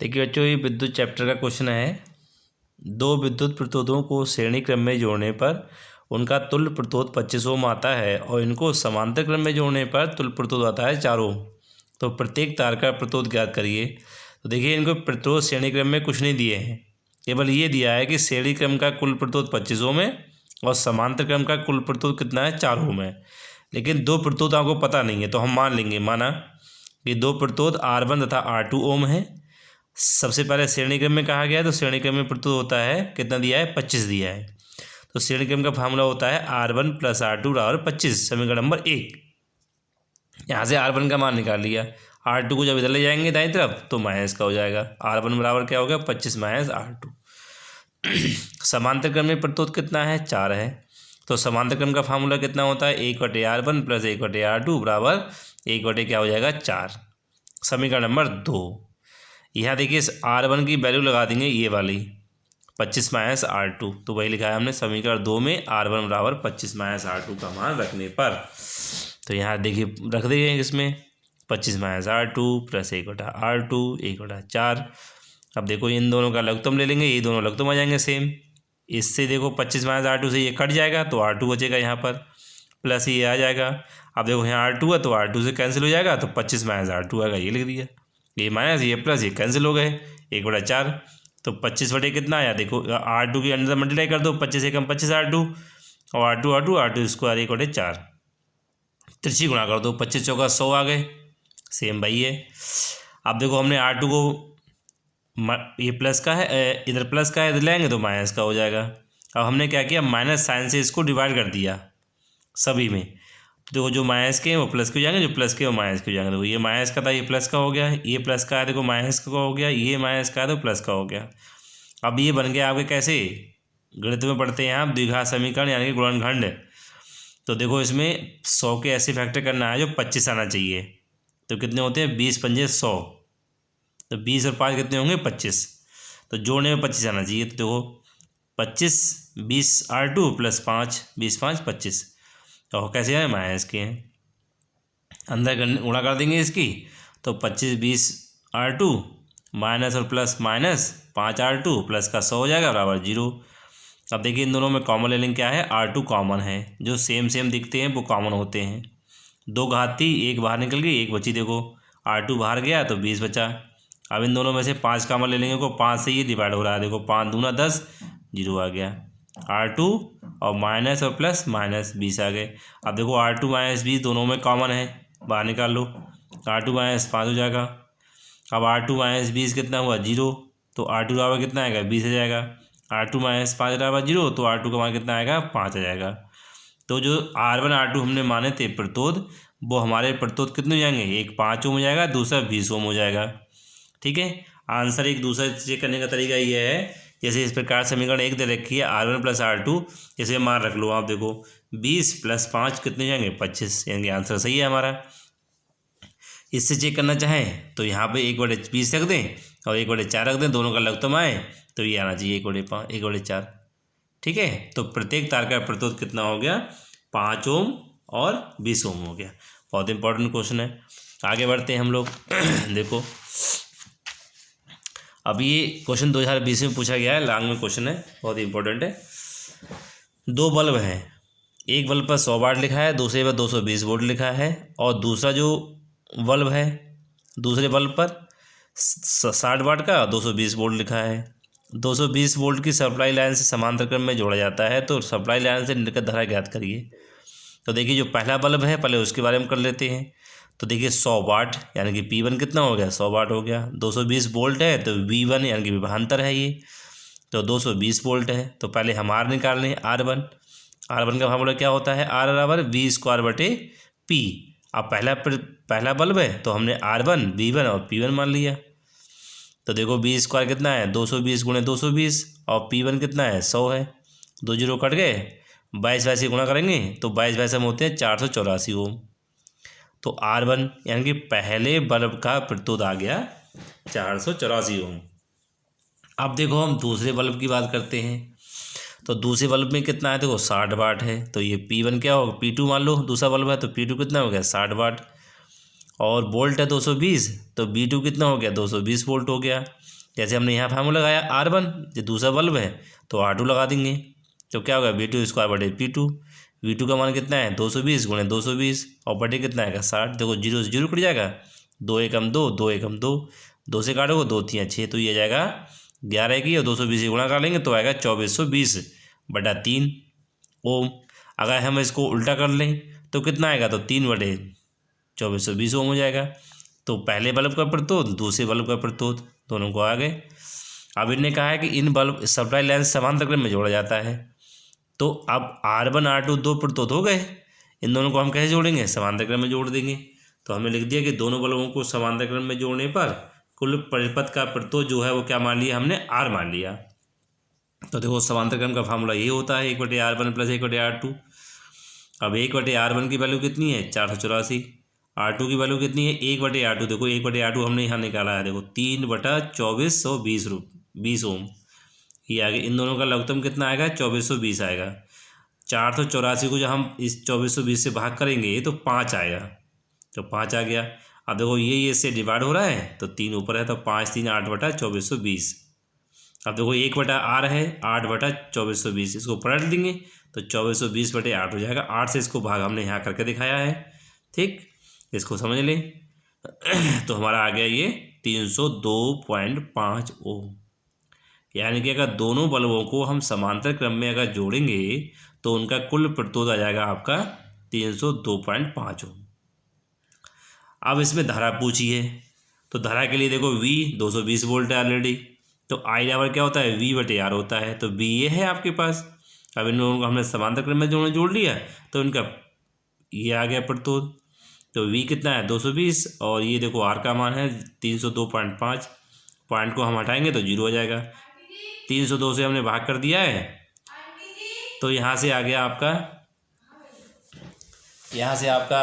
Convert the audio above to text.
देखिए बच्चों, ये विद्युत चैप्टर का क्वेश्चन है। दो विद्युत प्रतिरोधों को श्रेणी क्रम में जोड़ने पर उनका तुल्य प्रतिरोध 25 ओम आता है और इनको समांतर क्रम में जोड़ने पर तुल्य प्रतिरोध आता है 4 ओम। तो प्रत्येक तार का प्रतिरोध ज्ञात करिए। तो देखिए, इनको प्रतिरोध श्रेणी क्रम में कुछ नहीं दिए हैं, केवल ये दिया है कि श्रेणी क्रम का कुल प्रतिरोध 25 ओम है और समांतर क्रम का कुल प्रतिरोध कितना है, 4 ओम है। लेकिन दो प्रतिरोध आपको पता नहीं है, तो हम मान लेंगे, माना कि दो प्रतिरोध R1 तथा R2 ओम है। सबसे पहले श्रेणी क्रम में कहा गया है, तो श्रेणी क्रम में प्रतिरोध होता है, कितना दिया है, 25 दिया है। तो श्रेणी क्रम का फार्मूला होता है R1 + R2 = 25, समीकरण नंबर 1। यहाँ से R1 का मान निकाल लिया। R2 को जब इधर ले जाएंगे दाईं तरफ तो माइनस का हो जाएगा। R1 बराबर क्या हो गया, 25 - R2। समांतर क्रम में प्रतिरोध कितना है, 4 है। तो समांतर क्रम का फार्मूला कितना होता है, 1/R1 + 1/R2 बराबर 1 क्या हो जाएगा, 4। समीकरण नंबर 2। यहाँ देखिए, R1 की वैल्यू लगा देंगे ये वाली, 25 - R2। तो वही लिखा है हमने समीकरण 2 में, R1 बराबर 25 - R2 का मान रखने पर। तो यहाँ देखिए रख देंगे इसमें 25 - R2 + 1/R2 1/4। अब देखो इन दोनों का लघुत्तम ले लेंगे, ये दोनों लघुत्तम आ जाएंगे सेम। इससे देखो 25 - R2 से ये कट जाएगा तो R2 बचेगा यहाँ पर, प्लस ये आ जाएगा। अब देखो यहाँ R2 है तो R2 से कैंसिल हो जाएगा, तो 25 - R2 आएगा, ये लिख दिया। ये माइनस ये प्लस ये कैंसिल हो गए, 1/4। तो 25 बटे कितना आया, देखो R2 के अंदर मल्टीप्लाई कर दो, 25 एकम 25 R2 और R2 स्क्वायर 1/4, त्रिची गुणा कर दो, 25 चौका 100 आ गए, सेम भाई है। अब देखो हमने R2 को ये प्लस का है, इधर प्लस का है, इधर लेंगे तो माइनस का हो जाएगा। अब हमने क्या किया, माइनस साइन से इसको डिवाइड कर दिया सभी में। देखो जो माइनस के हैं वो प्लस के हो जाएंगे, जो प्लस के वो माइनस के हो जाएंगे। देखो ये माइनस का था, ये प्लस का हो गया, ये प्लस का है, देखो माइनस का हो गया, ये माइनस का है तो प्लस का हो गया। अब ये बन गया आपके कैसे, गणित में पढ़ते हैं आप, द्विघात समीकरण यानी कि गुणनखंड। तो देखो इसमें 100 के ऐसे फैक्टर करना है जो 25 आना चाहिए। तो कितने होते हैं, 20 × 5 = 100। तो 20 और 5 कितने होंगे, 25। तो जोड़ने में 25 आना चाहिए। तो देखो 25 20 R2 + 5 20 5 25। तो कैसे हैं, माइनस के हैं, अंदर गुणा कर देंगे इसकी। तो 25 20 R2 माइनस और प्लस माइनस 5 R2 प्लस का 100 हो जाएगा बराबर 0। अब देखिए इन दोनों में कॉमन ले लेंगे, क्या है, R2 कॉमन है, जो सेम दिखते हैं वो कॉमन होते हैं। 2 घात थी, 1 बाहर निकल गई, 1 बची, देखो R2 बाहर गया तो 20 बचा। अब इन दोनों में से 5 कॉमन ले लेंगे, को 5 से ये डिवाइड हो रहा है, देखो 5 दूना 10, 0 आ गया। R2 और माइनस और प्लस माइनस 20 आ गए। अब देखो R2 - 20 दोनों में कॉमन है, बाहर निकाल लो, R2 - 5 हो जाएगा। अब R2 - 20 कितना हुआ, 0। तो R2 बराबर कितना आएगा, 20 आ जाएगा। R2 - 5 बराबर 0, तो R2 का मान कितना आएगा, 5 आ जाएगा। तो जो R1 R2 हमने माने थे प्रतिरोध, वो हमारे प्रतिरोध कितने हो जाएंगे, एक 5 ओम हो जाएगा, दूसरा 20 ओम हो जाएगा। ठीक है, आंसर एक दूसरा चेक करने का तरीका ये है, जैसे इस प्रकार समीकरण 1 दे रखी है, R1 + R2, जैसे मान रख लो आप, देखो 20 + 5 कितने जाएंगे, 25, यानी आंसर सही है हमारा। इससे चेक करना चाहें तो यहाँ पे 1/20 रख दें और 1/4 रख दें, दोनों का लघुत्तम आए तो ये आना चाहिए 1/4। ठीक है, तो प्रत्येक तार का प्रतिरोध कितना हो गया, 5 ओम और 20 ओम हो गया। बहुत इंपॉर्टेंट क्वेश्चन है, आगे बढ़ते हैं हम लोग। देखो अब ये क्वेश्चन 2020 में पूछा गया है, लॉन्ग में क्वेश्चन है, बहुत इंपॉर्टेंट है। 2 बल्ब हैं, एक बल्ब पर 100 वाट लिखा है, दूसरे पर 220 वोल्ट लिखा है, और दूसरा जो बल्ब है, दूसरे बल्ब पर 60 वाट का 220 वोल्ट लिखा है। 220 वोल्ट की सप्लाई लाइन से समांतर क्रम में जोड़ा जाता है, तो सप्लाई लाइन से निर्गत धारा ज्ञात करिए। तो देखिए जो पहला बल्ब है, पहले उसके बारे में कर लेते हैं। तो देखिए 100 वाट यानी कि P1 कितना हो गया, 100 वाट हो गया। 220 वोल्ट है तो V1 यानी कि विभवांतर है ये, तो 220 वोल्ट है। तो पहले हम R निकाल लें, R1 का फार्मूला क्या होता है, R = V²/P। अब पहला बल्ब है तो हमने R1 V1 और P1 मान लिया। तो देखो V² कितना है, 220 × 220, और P1 कितना है, 100 है। 2 0 कट गए, 22 से गुणा करेंगे तो 22 होते हैं 484 ओम। तो R1 यानी कि पहले बल्ब का प्रतिरोध आ गया 484 ओम। अब देखो हम दूसरे बल्ब की बात करते हैं। तो दूसरे बल्ब में कितना है, देखो 60 वाट है, तो ये P1 क्या होगा, P2 मान लो, दूसरा बल्ब है तो P2 कितना हो गया, 60 वाट। और वोल्ट है 220, तो V2 कितना हो गया 220 वोल्ट हो गया। जैसे हमने यहाँ फार्मूला लगाया R1, जो दूसरा बल्ब है तो R2 लगा देंगे, तो क्या होगा V2 स्क्वायर बटे P2। V2 का मान कितना है 220 गुणे 220 और बटे कितना आएगा 60। देखो जीरो से जीरो कट जाएगा, 2 एकम 2, 2 एकम 2, 2 से काटोगे 2 3 6, तो ये जाएगा 11 की, और 220 से गुणा कर लेंगे तो आएगा 2420 बटा 3 ओम। अगर हम इसको उल्टा कर लें तो कितना आएगा, तो 3 बटे 2420 ओम हो जाएगा। तो पहले बल्ब का प्रतिरोध, दूसरे बल्ब का प्रतिरोध, दोनों को आ गए। अब इनने कहा है कि इन बल्ब सप्लाई लाइन समांतर क्रम में जोड़ा जाता है। तो अब R1 R2 दो प्रतिरोध हो गए, इन दोनों को हम कैसे जोड़ेंगे, समांतर क्रम में जोड़ देंगे। तो हमने लिख दिया कि दोनों बल्बों को समांतर क्रम में जोड़ने पर कुल परिपथ का प्रतिरोध जो है वो क्या मान लिया हमने, R मान लिया। तो देखो समांतर क्रम का फार्मूला ये होता है 1/R1 प्लस 1/R2। अब 1/R1 की वैल्यू कितनी है 484, R2 की वैल्यू कितनी है 1/R2। देखो 1/R2 हमने यहाँ निकाला है, देखो 3/2420 ओम। ये आगे इन दोनों का लघुत्तम कितना आएगा 2420 आएगा। 484 को जब हम इस 2420 से भाग करेंगे तो 5 आएगा, तो 5 आ गया। अब देखो ये इससे डिवाइड हो रहा है तो 3 ऊपर है, तो 5 3 8 बटा 2420। अब देखो 1/R है 8 बटा 2420, इसको पलट देंगे तो 2420 बटे 8 हो जाएगा। 8 से इसको भाग हमने यहाँ करके दिखाया है, ठीक, इसको समझ लें। तो हमारा आ गया ये 302.5 ओम। यानी कि अगर दोनों बल्बों को हम समांतर क्रम में अगर जोड़ेंगे तो उनका कुल प्रतिरोध आ जाएगा आपका 302.5 ओम। अब इसमें धारा पूछी है, तो धारा के लिए देखो V 220 वोल्ट है ऑलरेडी, तो I बराबर क्या होता है V/R होता है, तो V ये है आपके पास। अब इन दोनों को हमने समांतर क्रम में जोड़ लिया तो इनका ये आ गया प्रतिरोध। तो V कितना है 220 और ये देखो R का मान है 302.5, पॉइंट को हम हटाएंगे तो 0 हो जाएगा। 302 से हमने भाग कर दिया है, तो यहाँ से आ गया आपका, यहाँ से आपका